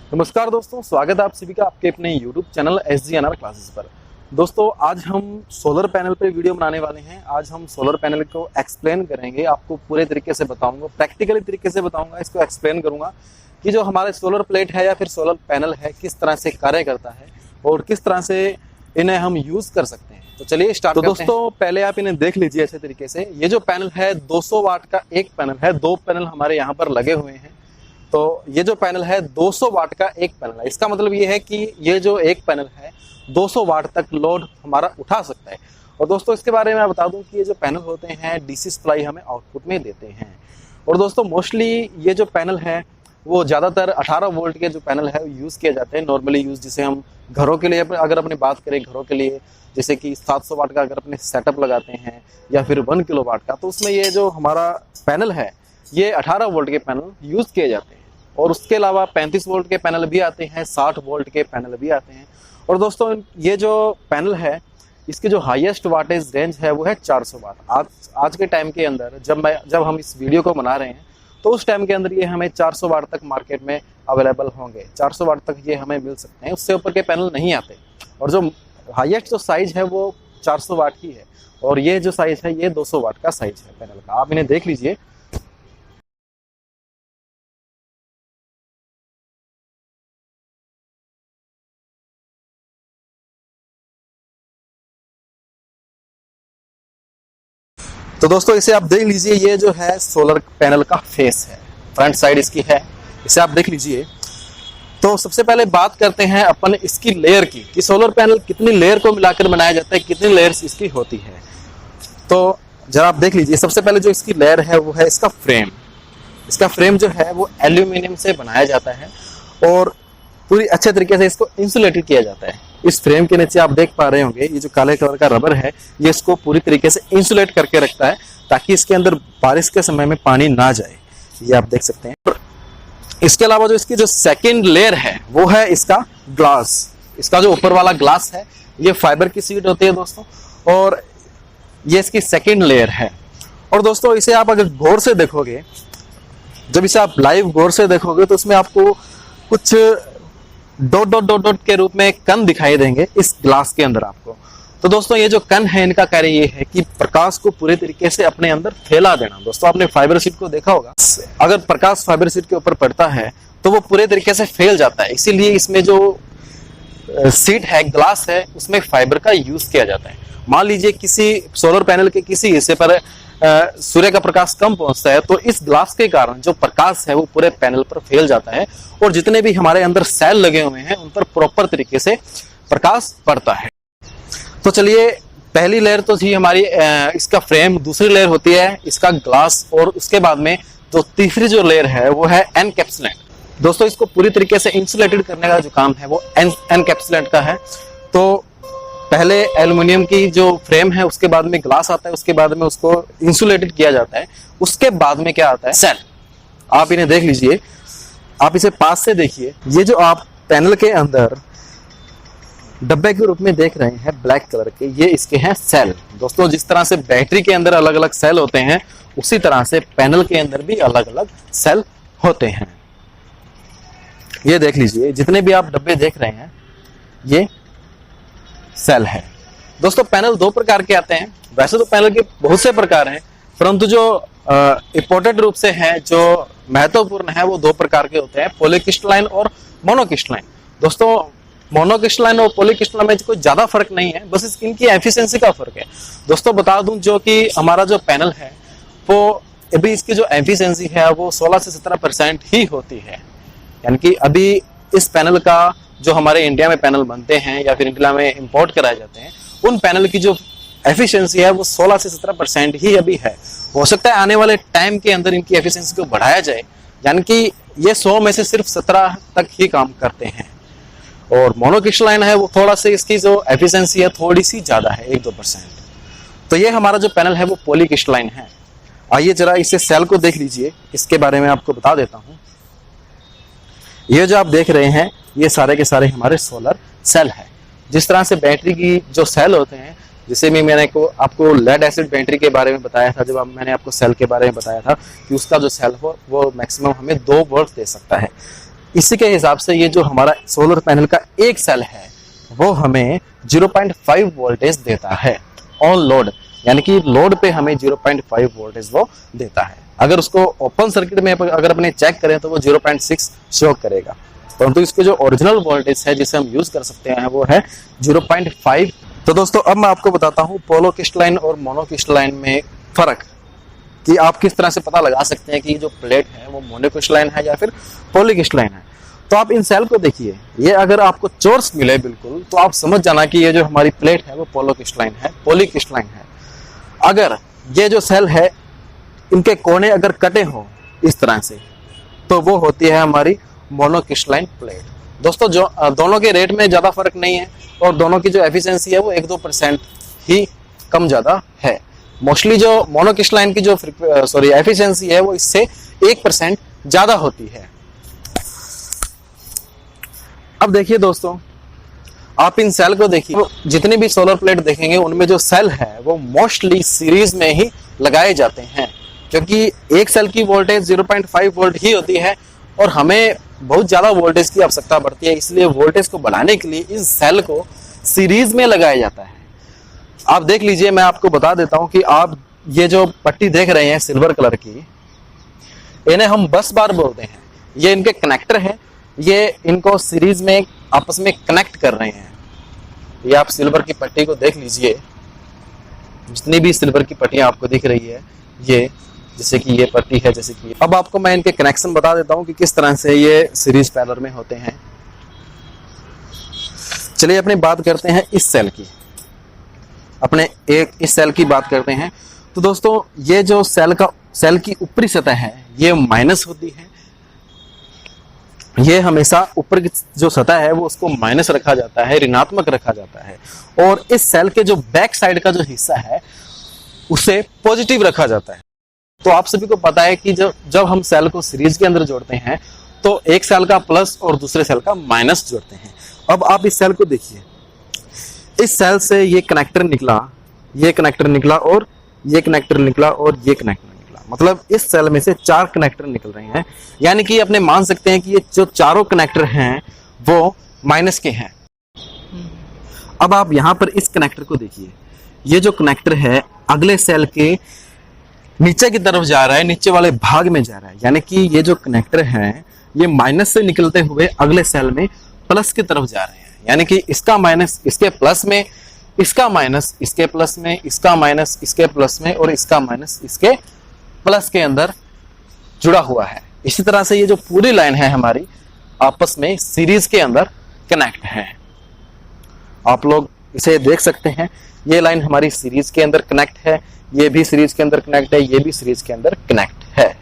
नमस्कार दोस्तों, स्वागत है आप सभी का आपके अपने YouTube चैनल SGNR क्लासेस पर। दोस्तों आज हम सोलर पैनल पे वीडियो बनाने वाले हैं। आज हम सोलर पैनल को एक्सप्लेन करेंगे, आपको पूरे तरीके से बताऊंगा, प्रैक्टिकली तरीके से बताऊंगा, इसको एक्सप्लेन करूंगा कि जो हमारे सोलर प्लेट है या फिर सोलर पैनल है किस तरह से कार्य करता है और किस तरह से इन्हें हम यूज कर सकते हैं। तो चलिए स्टार्ट करते हैं। दोस्तों पहले आप इन्हें देख लीजिए अच्छे तरीके से। ये जो पैनल है 200 वाट का एक पैनल है, दो पैनल हमारे यहाँ पर लगे हुए हैं। तो ये जो पैनल है 200 वाट का एक पैनल है। इसका मतलब ये है कि ये जो एक पैनल है 200 वाट तक लोड हमारा उठा सकता है। और दोस्तों इसके बारे में मैं बता दूं कि ये जो पैनल होते हैं डीसी सप्लाई हमें आउटपुट में देते हैं। और दोस्तों मोस्टली ये जो पैनल है वो ज़्यादातर 18 वोल्ट के जो पैनल है यूज़ किए जाते हैं, नॉर्मली यूज़। जिसे हम घरों के लिए अगर अपनी बात करें, घरों के लिए जैसे कि 700 वाट का अगर अपने सेटअप लगाते हैं या फिर 1 किलो वाट का, तो उसमें ये जो हमारा पैनल है ये 18 वोल्ट के पैनल यूज़ किए जाते हैं। और उसके अलावा 35 वोल्ट के पैनल भी आते हैं, 60 वोल्ट के पैनल भी आते हैं। और दोस्तों ये जो पैनल है इसकी जो हाईएस्ट वाटेज रेंज है वो है 400 वाट। आज के टाइम के अंदर जब हम इस वीडियो को बना रहे हैं तो उस टाइम के अंदर ये हमें 400 वाट तक मार्केट में अवेलेबल होंगे। 400 वाट तक ये हमें मिल सकते हैं, उससे ऊपर के पैनल नहीं आते। और जो हाईएस्ट जो साइज है वो 400 वाट ही है। और ये जो साइज है ये 200 वाट का साइज है पैनल का। आप इन्हें देख लीजिए। तो दोस्तों इसे आप देख लीजिए, ये जो है सोलर पैनल का फेस है, फ्रंट साइड इसकी है। इसे आप देख लीजिए। तो सबसे पहले बात करते हैं अपन इसकी लेयर की, कि सोलर पैनल कितनी लेयर को मिलाकर बनाया जाता है, कितनी लेयर्स इसकी होती है। तो जरा आप देख लीजिए। सबसे पहले जो इसकी लेयर है वो है इसका फ्रेम। इसका फ्रेम जो है वो एल्यूमिनियम से बनाया जाता है और पूरी अच्छे तरीके से इसको इंसुलेटेड किया जाता है। इस फ्रेम के नीचे आप देख पा रहे होंगे ये जो काले कलर का रबर है ये इसको पूरी तरीके से इंसुलेट करके रखता है ताकि इसके अंदर बारिश के समय में पानी ना जाए। ये आप देख सकते हैं। इसके अलावा जो इसकी जो सेकंड लेयर है वो है इसका ग्लास। इसका जो ऊपर वाला ग्लास है ये फाइबर की शीट होती है दोस्तों, और ये इसकी सेकंड लेयर है। और दोस्तों इसे आप अगर गौर से देखोगे, जब इसे आप लाइव गौर से देखोगे तो उसमें आपको कुछ डॉट डॉट डॉट डॉट के रूप में कण दिखाई देंगे इस ग्लास के अंदर आपको। तो दोस्तों ये जो कण है इनका कार्य ये है कि प्रकाश को पूरे तरीके से अपने अंदर फैला देना। दोस्तों आपने फाइबर शीट को देखा होगा, अगर प्रकाश फाइबर शीट के ऊपर पड़ता है तो वो पूरे तरीके से फैल जाता है। इसीलिए इसमें जो शीट है, ग्लास है, उसमें फाइबर का यूज किया जाता है। मान लीजिए किसी सोलर पैनल के किसी हिस्से पर सूर्य का प्रकाश कम पहुंचता है तो इस ग्लास के कारण जो प्रकाश है वो पूरे पैनल पर फैल जाता है और जितने भी हमारे अंदर सेल लगे हुए हैं उन पर प्रॉपर तरीके से प्रकाश पड़ता है। तो चलिए, पहली लेयर तो थी हमारी इसका फ्रेम, दूसरी लेयर होती है इसका ग्लास, और उसके बाद में जो तीसरी जो लेयर है वो है एनकैप्सुलेंट। दोस्तों इसको पूरी तरीके से इंसुलेटेड करने का जो काम है वो एनकैप्सुलेंट का है। तो पहले एल्युमिनियम की जो फ्रेम है, उसके बाद में ग्लास आता है, उसके बाद में उसको इंसुलेटेड किया जाता है, उसके बाद में क्या आता है, सेल। आप इन्हें देख लीजिए, आप इसे पास से देखिए। ये जो आप पैनल के अंदर डब्बे के रूप में देख रहे हैं ब्लैक कलर के, ये इसके हैं सेल। दोस्तों जिस तरह से बैटरी के अंदर अलग अलग सेल होते हैं उसी तरह से पैनल के अंदर भी अलग अलग सेल होते हैं। ये देख लीजिए, जितने भी आप डब्बे देख रहे हैं ये सेल है। दोस्तों पैनल दो प्रकार के आते हैं। वैसे तो पैनल के बहुत से प्रकार हैं, परंतु जो इंपॉर्टेंट रूप से है, जो महत्वपूर्ण है, वो दो प्रकार के होते हैं, पॉलीक्रिस्टलाइन और मोनोक्रिस्टलाइन। दोस्तों मोनोक्रिस्टलाइन और पॉलीक्रिस्टलाइन में कोई ज्यादा फर्क नहीं है, बस इनकी एफिशिएंसी का फर्क है। दोस्तों बता दूं, जो कि हमारा जो पैनल है वो अभी इसकी जो एफिशिएंसी है वो 16 से 17% ही होती है। यानी कि अभी इस पैनल का जो हमारे इंडिया में पैनल बनते हैं या फिर इंडिया में इंपोर्ट कराए जाते हैं, उन पैनल की जो एफिशिएंसी है वो 16 से 17% ही अभी है। हो सकता है आने वाले टाइम के अंदर इनकी एफिशिएंसी को बढ़ाया जाए, यानी कि ये 100 में से सिर्फ 17 तक ही काम करते हैं। और मोनोक्रिस्टलाइन है वो थोड़ा से इसकी जो एफिशिएंसी है थोड़ी सी ज्यादा है, 1-2%। तो ये हमारा जो पैनल है वो पॉलीक्रिस्टलाइन है। आइए जरा इसे सेल को देख लीजिए, इसके बारे में आपको बता देता हूँ। ये जो आप देख रहे हैं ये सारे के सारे हमारे सोलर सेल है। जिस तरह से बैटरी की जो सेल होते हैं, जैसे भी मैंने आपको लेड एसिड बैटरी के बारे में बताया था, जब मैंने आपको सेल के बारे में बताया था कि उसका जो सेल हो वो मैक्सिमम हमें 2 वोल्ट दे सकता है। इसी के हिसाब से ये जो हमारा सोलर पैनल का एक सेल है वो हमें 0.5 वोल्टेज देता है ऑन लोड, यानी कि लोड पे हमें 0.5 वोल्टेज वो देता है। अगर उसको ओपन सर्किट में अगर अपने चेक करें तो वो 0.6 शो करेगा, परंतु इसके जो ओरिजिनल वोल्टेज है जिसे हम यूज कर सकते हैं वो है 0.5। तो दोस्तों अब मैं आपको बताता हूँ पोलो क्रिस्टलाइन और मोनो क्रिस्टलाइन में फर्क, कि आप किस तरह से पता लगा सकते हैं कि जो प्लेट है वो मोनो क्रिस्टलाइन है या फिर पॉली क्रिस्टलाइन है। तो आप इन सेल को देखिए, ये अगर आपको चोर्स मिले बिल्कुल तो आप समझ जाना कि ये जो हमारी प्लेट है वो पोलो क्रिस्टलाइन है, पॉली क्रिस्टलाइन है। अगर ये जो सेल है इनके कोने अगर कटे हो इस तरह से तो वो होती है हमारी मोनो क्रिस्टलाइन प्लेट। दोस्तों जो दोनों के रेट में ज्यादा फर्क नहीं है और दोनों की जो एफिशिएंसी है वो 1-2% ही कम ज्यादा है। मोस्टली जो मोनो क्रिस्टलाइन की जो एफिशिएंसी है वो इससे 1% ज्यादा होती है। अब देखिए दोस्तों, आप इन सेल को देखिए, जितनी भी सोलर प्लेट देखेंगे उनमें जो सेल है वो मोस्टली सीरीज में ही लगाए जाते हैं, क्योंकि एक सेल की वोल्टेज 0.5 वोल्ट ही होती है और हमें बहुत ज्यादा वोल्टेज की आवश्यकता पड़ती है। इसलिए वोल्टेज को बढ़ाने के लिए इस सेल को सीरीज में लगाया जाता है। आप देख लीजिए, मैं आपको बता देता हूं कि आप ये जो पट्टी देख रहे हैं सिल्वर कलर की, इन्हें हम बस बार बोलते हैं। ये इनके कनेक्टर हैं, ये इनको सीरीज में आपस में कनेक्ट कर रहे हैं। ये आप सिल्वर की पट्टी को देख लीजिए, जितनी भी सिल्वर की पट्टियां आपको दिख रही है, ये जैसे कि ये पट्टी है, जैसे कि अब आपको मैं इनके कनेक्शन बता देता हूं कि किस तरह से ये सीरीज पैनल में होते हैं। चलिए अपनी बात करते हैं इस सेल की, अपने एक इस सेल की बात करते हैं। तो दोस्तों ये जो सेल की ऊपरी सतह है ये माइनस होती है। ये हमेशा ऊपर की जो सतह है वो उसको माइनस रखा जाता है, ऋणात्मक रखा जाता है, और इस सेल के जो बैक साइड का जो हिस्सा है उसे पॉजिटिव रखा जाता है। तो आप सभी को पता है कि जब हम सेल को सीरीज के अंदर जोड़ते हैं तो एक सेल का प्लस और दूसरे सेल का माइनस जोड़ते हैं। अब आप इस सेल को देखिए, इस सेल से ये कनेक्टर निकला, ये कनेक्टर निकला और ये कनेक्टर निकला और ये कनेक्टर निकला, मतलब इस सेल में से 4 कनेक्टर निकल रहे हैं। यानी कि अपने मान सकते हैं कि ये जो चारों कनेक्टर हैं वो माइनस के हैं। अब आप यहां पर इस कनेक्टर को देखिए, ये जो कनेक्टर है अगले सेल के नीचे की तरफ जा रहा है, नीचे वाले भाग में जा रहा है। यानी कि ये जो कनेक्टर है ये माइनस से निकलते हुए अगले सेल में प्लस की तरफ जा रहे हैं। यानी कि इसका माइनस इसके प्लस में, इसका माइनस इसके प्लस में, इसका माइनस इसके प्लस में और इसका माइनस इसके प्लस के अंदर जुड़ा हुआ है। इसी तरह से ये जो पूरी लाइन है हमारी आपस में सीरीज के अंदर कनेक्ट है। आप लोग इसे देख सकते हैं, ये लाइन हमारी सीरीज के अंदर कनेक्ट है, ये भी सीरीज के अंदर कनेक्ट है, ये भी सीरीज के अंदर कनेक्ट है।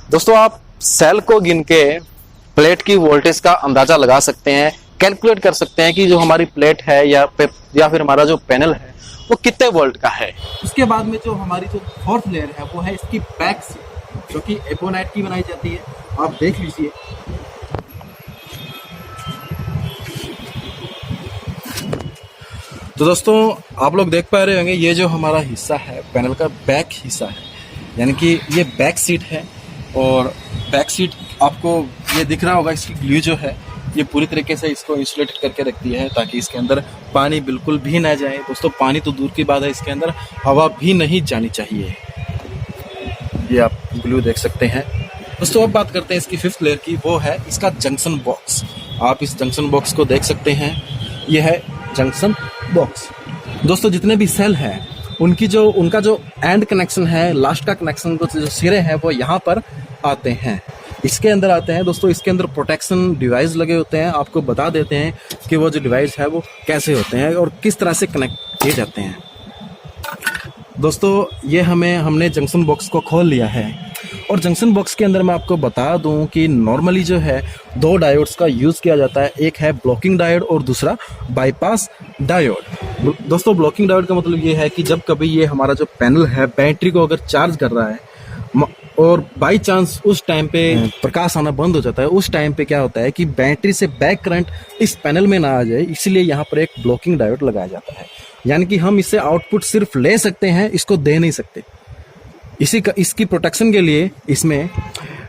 दोस्तों आप सेल को गिन के प्लेट की वोल्टेज का अंदाजा लगा सकते हैं, कैलकुलेट कर सकते हैं कि जो हमारी प्लेट है या फिर हमारा जो पैनल है वो कितने वोल्ट का है। उसके बाद में जो हमारी जो फोर्थ लेयर है वो है इसकी बैक से, जो कि एपोनाइट की बनाई जाती है। आप देख लीजिए, तो दोस्तों आप लोग देख पा रहे होंगे ये जो हमारा हिस्सा है पैनल का बैक हिस्सा है, यानी कि ये बैक सीट है। और बैक सीट आपको ये दिख रहा होगा, इसकी ग्लू जो है ये पूरी तरीके से इसको इंसुलेट करके रखती है ताकि इसके अंदर पानी बिल्कुल भी ना जाए। दोस्तों पानी तो दूर की बात है, इसके अंदर हवा भी नहीं जानी चाहिए। ये आप ग्लू देख सकते हैं। दोस्तों अब बात करते हैं इसकी फिफ्थ लेयर की, वो है इसका जंक्शन बॉक्स। आप इस जंक्शन बॉक्स को देख सकते हैं, ये है जंक्शन बॉक्स। दोस्तों जितने भी सेल हैं उनका जो एंड कनेक्शन है, लास्ट का कनेक्शन को जो सिरे हैं वो यहाँ पर आते हैं, इसके अंदर आते हैं। दोस्तों इसके अंदर प्रोटेक्शन डिवाइस लगे होते हैं, आपको बता देते हैं कि वो जो डिवाइस है वो कैसे होते हैं और किस तरह से कनेक्ट किए जाते हैं। दोस्तों ये हमने जंक्शन बॉक्स को खोल लिया है, और जंक्शन बॉक्स के अंदर मैं आपको बता दूं कि नॉर्मली जो है 2 डायोड्स का यूज़ किया जाता है, एक है ब्लॉकिंग डायोड और दूसरा बाईपास डायोड। दोस्तों ब्लॉकिंग डायोड का मतलब ये है कि जब कभी ये हमारा जो पैनल है बैटरी को अगर चार्ज कर रहा है और बाई चांस उस टाइम पे प्रकाश आना बंद हो जाता है, उस टाइम पे क्या होता है कि बैटरी से बैक करंट इस पैनल में ना आ जाए, इसलिए यहाँ पर एक ब्लॉकिंग डायोड लगाया जाता है। यानी कि हम इससे आउटपुट सिर्फ ले सकते हैं, इसको दे नहीं सकते। इसकी प्रोटेक्शन के लिए इसमें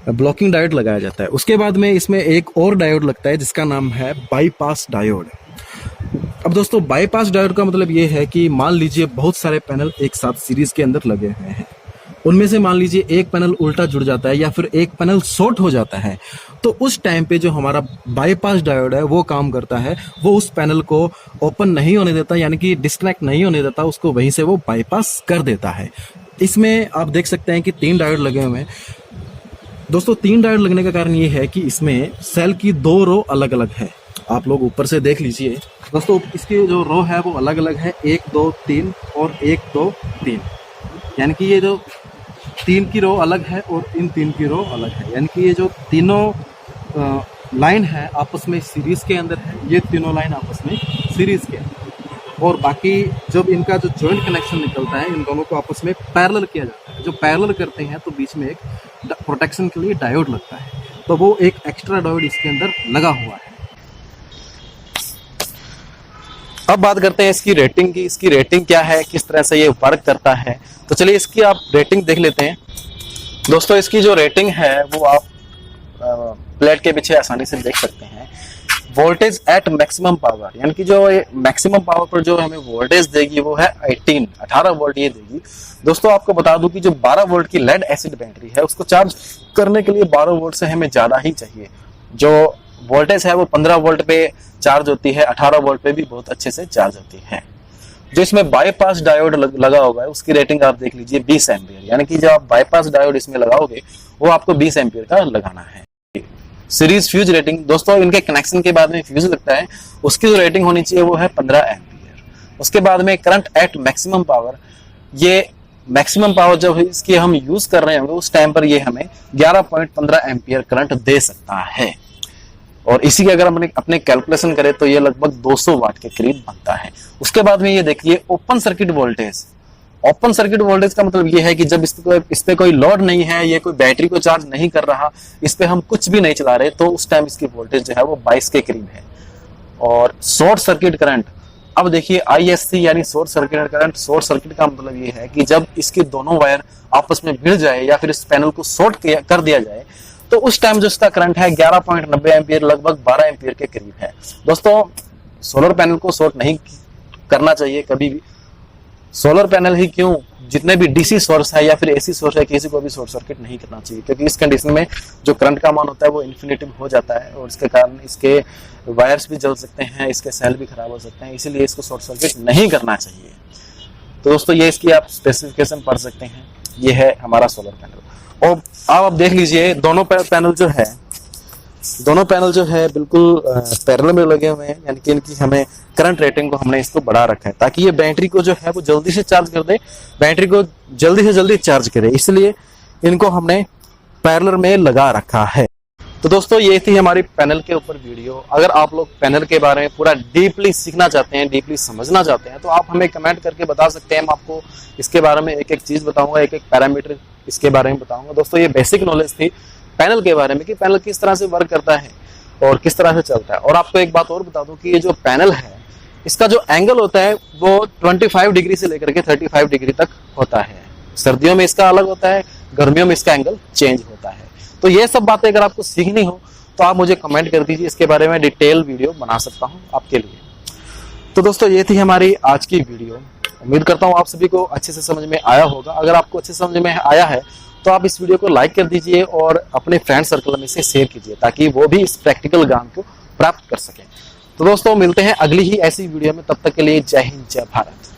ब्लॉकिंग डायोड लगाया जाता है। उसके बाद में इसमें एक और डायोड लगता है जिसका नाम है बाईपास डायोड। अब दोस्तों बाईपास डायोड का मतलब ये है कि मान लीजिए बहुत सारे पैनल एक साथ सीरीज के अंदर लगे हुए हैं, उनमें से मान लीजिए एक पैनल उल्टा जुड़ जाता है या फिर एक पैनल शॉर्ट हो जाता है, तो उस टाइम पे जो हमारा बाईपास डायोड है वो काम करता है, वो उस पैनल को ओपन नहीं होने देता, यानी कि डिस्कनेक्ट नहीं होने देता, उसको वहीं से वो बाईपास कर देता है। इसमें आप देख सकते हैं कि 3 डायोड लगे हुए हैं। दोस्तों 3 डायोड लगने का कारण ये है कि इसमें सेल की 2 रो अलग अलग है। आप लोग ऊपर से देख लीजिए दोस्तों, इसकी जो रो है वो अलग अलग है, 1 2 3 और 1 2 3, यानी कि ये जो 3 की रो अलग है और इन 3 की रो अलग है, यानी कि ये जो तीनों लाइन है आपस में सीरीज के अंदर है, ये तीनों लाइन आपस में सीरीज के अंदर, और बाकी जब इनका जो जॉइंट कनेक्शन निकलता है इन दोनों को आपस में पैरेलल किया जाता है। जो पैरेलल करते हैं तो बीच में एक प्रोटेक्शन के लिए डायोड लगता है, तो वो एक एक्स्ट्रा डायोड इसके अंदर लगा हुआ है। अब बात करते हैं इसकी रेटिंग की। इसकी रेटिंग क्या है, किस तरह से ये वर्क करता है, तो चलिए इसकी आप रेटिंग देख लेते हैं। दोस्तों इसकी जो रेटिंग है वो आप प्लेट के पीछे आसानी से देख सकते हैं। वोल्टेज एट मैक्सिमम पावर, यानी कि जो मैक्सिमम पावर पर जो हमें वोल्टेज देगी वो है 18 वोल्ट ये देगी। दोस्तों आपको बता दूं कि जो 12 वोल्ट की लेड एसिड बैटरी है उसको चार्ज करने के लिए 12 वोल्ट से हमें ज्यादा ही चाहिए। जो वोल्टेज है वो 15 वोल्ट पे चार्ज होती है, 18 वोल्ट पे भी बहुत अच्छे से चार्ज होती है। जो इसमें बाईपास डायोड लगा होगा है उसकी रेटिंग आप देख लीजिए 20 एम्पियर, यानी कि जो आप बाईपास डायोड इसमें लगाओगे वो आपको 20 एम्पियर का लगाना है। सीरीज फ्यूज रेटिंग, दोस्तों इनके कनेक्शन के बाद में फ्यूज लगता है, उसकी जो रेटिंग होनी चाहिए वो है 15 एम्पियर। उसके बाद में करंट एट मैक्सिमम पावर, ये मैक्सिमम पावर जब इसकी हम यूज कर रहे होंगे उस टाइम पर ये हमें 11.15 एम्पियर करंट दे सकता है, और इसी के अगर हम अपने कैलकुलेशन करें तो ये लगभग 200 वाट के करीब बनता है। उसके बाद में ये देखिए open circuit voltage. Open circuit voltage का मतलब ये है कि जब इस पे कोई लोड नहीं है, ये कोई बैटरी को चार्ज नहीं कर रहा, इस पे हम कुछ भी नहीं चला रहे, तो उस टाइम इसकी वोल्टेज जो है वो 22 के करीब है। और शॉर्ट सर्किट करंट, अब देखिए ISC यानी short circuit current. Short circuit का मतलब ये है कि जब इसके दोनों वायर आपस में भिड़ जाए या फिर इस पैनल को शॉर्ट कर दिया जाए तो उस टाइम जो इसका करंट है 11.90 एम्पियर, लगभग 12 एम्पियर के करीब है। दोस्तों सोलर पैनल को शॉर्ट नहीं करना चाहिए कभी भी। सोलर पैनल ही क्यों, जितने भी DC सोर्स है या फिर AC सोर्स है, किसी को भी शॉर्ट सर्किट नहीं करना चाहिए, क्योंकि इस कंडीशन में जो करंट का मान होता है वो इन्फिनिटी हो जाता है और इसके कारण इसके वायर्स भी जल सकते हैं, इसके सेल भी खराब हो सकते हैं, इसीलिए इसको शॉर्ट सर्किट नहीं करना चाहिए। तो दोस्तों ये इसकी आप स्पेसिफिकेशन पढ़ सकते हैं। ये है हमारा सोलर पैनल, और आप देख लीजिए दोनों पैनल जो है बिल्कुल पैरेलल में लगे हुए हैं, यानी कि इनकी हमें करंट रेटिंग को हमने इसको बढ़ा रखा है ताकि ये बैटरी को जो है वो जल्दी से चार्ज कर दे, बैटरी को जल्दी से जल्दी चार्ज करे, इसलिए इनको हमने पैरेलल में लगा रखा है। तो दोस्तों ये थी हमारी पैनल के ऊपर वीडियो। अगर आप लोग पैनल के बारे में पूरा डीपली सीखना चाहते हैं, डीपली समझना चाहते हैं, तो आप हमें कमेंट करके बता सकते हैं। मैं आपको इसके बारे में एक एक चीज बताऊंगा, एक एक पैरामीटर इसके बारे में बताऊंगा। दोस्तों ये बेसिक नॉलेज थी पैनल के बारे में कि पैनल किस तरह से वर्क करता है और किस तरह से चलता है। और आपको एक बात और बता दूं कि ये जो पैनल है इसका जो एंगल होता है वो 25 डिग्री से लेकर के 35 डिग्री तक होता है। सर्दियों में इसका अलग होता है, गर्मियों में इसका एंगल चेंज होता है। तो ये सब बातें अगर आपको सीखनी हो तो आप मुझे कमेंट कर दीजिए, इसके बारे में डिटेल वीडियो बना सकता हूँ आपके लिए। तो दोस्तों ये थी हमारी आज की वीडियो। उम्मीद करता हूँ आप सभी को अच्छे से समझ में आया होगा। अगर आपको अच्छे से समझ में आया है तो आप इस वीडियो को लाइक कर दीजिए और अपने फ्रेंड सर्कल में इसे शेयर कीजिए ताकि वो भी इस प्रैक्टिकल ज्ञान को प्राप्त कर सकें। तो दोस्तों मिलते हैं अगली ही ऐसी वीडियो में, तब तक के लिए जय हिंद जय भारत।